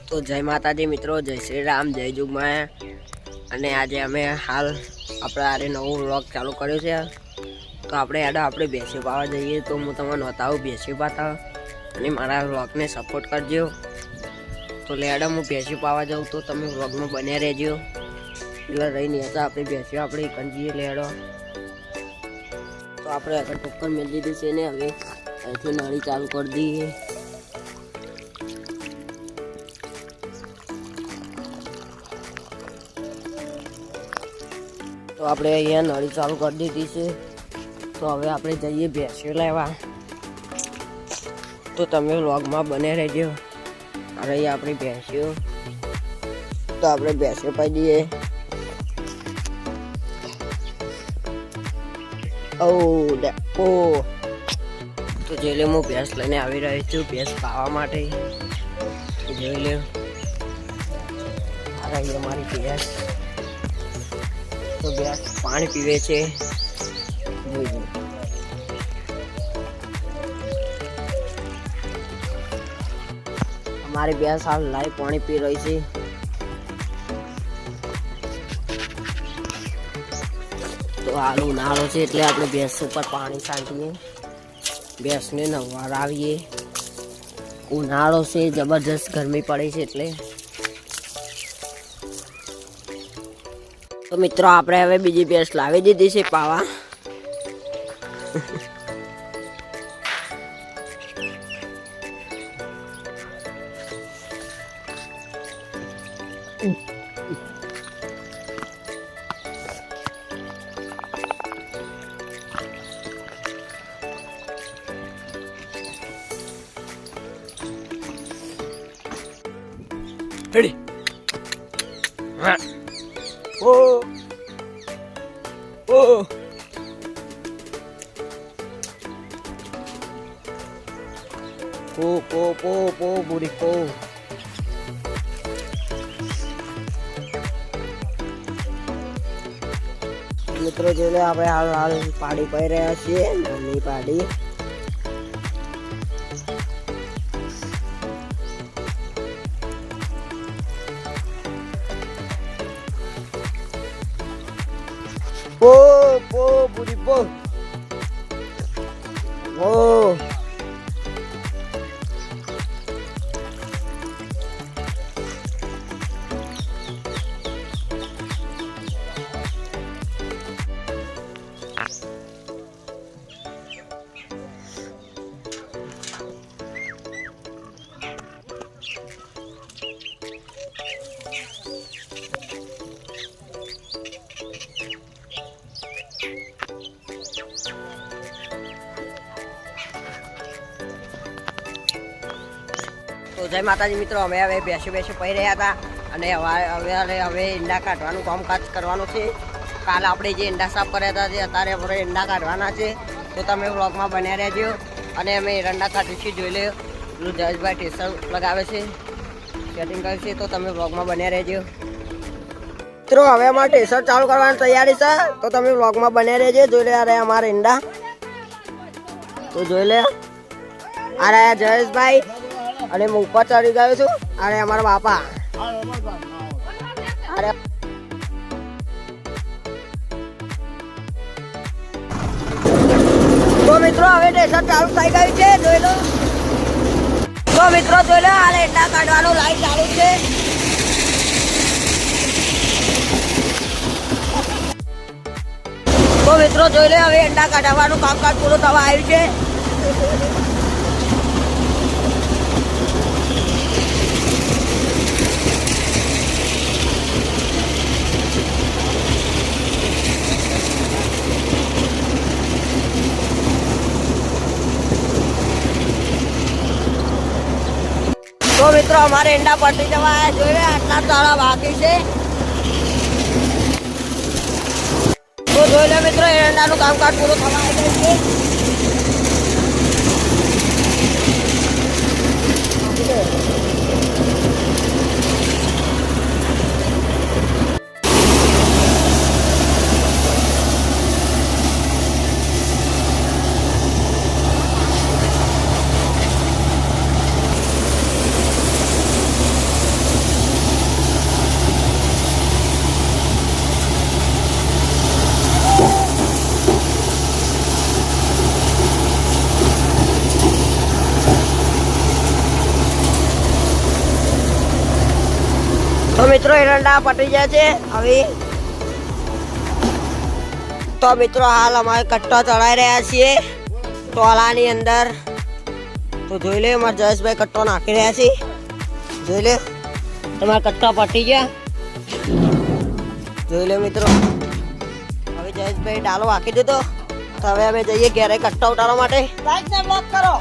તો જય માતાજી મિત્રો, જય શ્રી રામ, જય જુગમાં. અને આજે અમે હાલ આપણે આરે નવું વ્લોગ ચાલુ કર્યું છે. તો આપણે બેસી પાવા જઈએ. તો હું તમને બતાવું બેસી પાતા અને મારા વ્લોગને સપોર્ટ કરજો. તો લેડા હું બેસી પાવા જાઉં તો તમે વ્લોગમાં બન્યા રહેજો. એટલે રહીને હતા આપણે બેસી આપણે કંજીએ લેડો. તો આપણે આગળ ટોકર મેળ દીધી છે ને હવે અહીંથી નળી ચાલુ કરી દઈએ. તો આપણે અહીંયા નળી ચાલુ કરી દીધી છે. તો હવે આપણે જઈએ ભેંસ્યો લેવા. તો તમે વ્લોગમાં બને રહેજો. અરે અહીંયા આપણી ભેંસ્યો. તો આપણે ભેંસ્યો પાઈ દઈએ. ઓ તો જોઈ લે, હું ભેંસ લઈને આવી રહ્યો છું ભેંસ ખાવા માટે. જોઈ લે, અરે અહીંયા મારી ભેંસ. તો ભેંસ પાણી પીવે છે. અમારી ભેંસ હાલ લાઈ પાણી પી રહી છે. તો હાલ ઉનાળો છે એટલે આપણે ભેંસ ઉપર પાણી છાંટીએ, ભેંસને નવરાવીએ. ઉનાળો છે, જબરજસ્ત ગરમી પડે છે એટલે. તો મિત્રો આપણે હવે બીજી ભેંસ લાવી દીધી છે પાવા. Ready? Oh. Oh. Po burico. મિત્રો જોઈ આપણે હાલ પાડી પાઈ રહ્યા છીએ, નાની પાડી. Po burico. Oh. તો જય માતાજી મિત્રો, અમે હવે બેસી પડી રહ્યા હતા અને હવે ઈંડા કાઢવાનું કામકાજ કરવાનું છે. કાલ આપણે જે ઈંડા સાફ કર્યા હતા તે અત્યારે આપણે ઈંડા કાઢવાના છે. તો તમે વ્લોગમાં બન્યા રહેજો. અને અમે એરંડા કાઢીએ છીએ. જોઈ લે, પેલું જયેશભાઈ ટેસ્ટર લગાવે છે, સેટિંગ કરે છે. તો તમે વ્લોગમાં બન્યા રહેજો મિત્રો. હવે અમારે ટેસ્ટર ચાલુ કરવાની તૈયારી છે. તો તમે વ્લોગમાં બન્યા રહેજો. જોઈ લે, અરે અમારા ઈંડા તો જોઈ લે. અરે જયેશભાઈ અને હું ઉપર ચડી ગયો છું. અરે અમારા બાપા. અરે તો મિત્રો હવે ટેસ્ટર ચાલુ થઈ ગયું છે. જોઈ લો. તો મિત્રો જોઈ લો, હાલ ઈંડા કાઢવાનું લાઈન ચાલુ છે. તો મિત્રો જોઈ લે, હવે ઈંડા કાઢવાનું કામકાજ પૂરું થવા આવ્યું છે. તો મિત્રો અમારે ઈંડા પટી જવા આવ્યા. જોઈએ આટલા તાળા બાકી છે. તો જોઈ લો મિત્રો, ઈંડાનું કામકાજ પૂરું થવા આવ્યું છે. તો મિત્રો એરંડા પટી ગયા છે હવે. તો મિત્રો હાલ અમારે કટ્ટો ચડાવી રહ્યા છીએ ટોલાની અંદર. તો જોઈ લે અમારા જયેશભાઈ કટ્ટો નાખી રહ્યા છે. જોઈ લે તમારા કટ્ટા પટી ગયા. જોઈ લે મિત્રો હવે જયેશભાઈ ડાલો હાકી દીધો. તો હવે અમે જઈએ ઘેરે કટ્ટા ઉતારવા માટે. લાઈક ને બ્લોક કરો.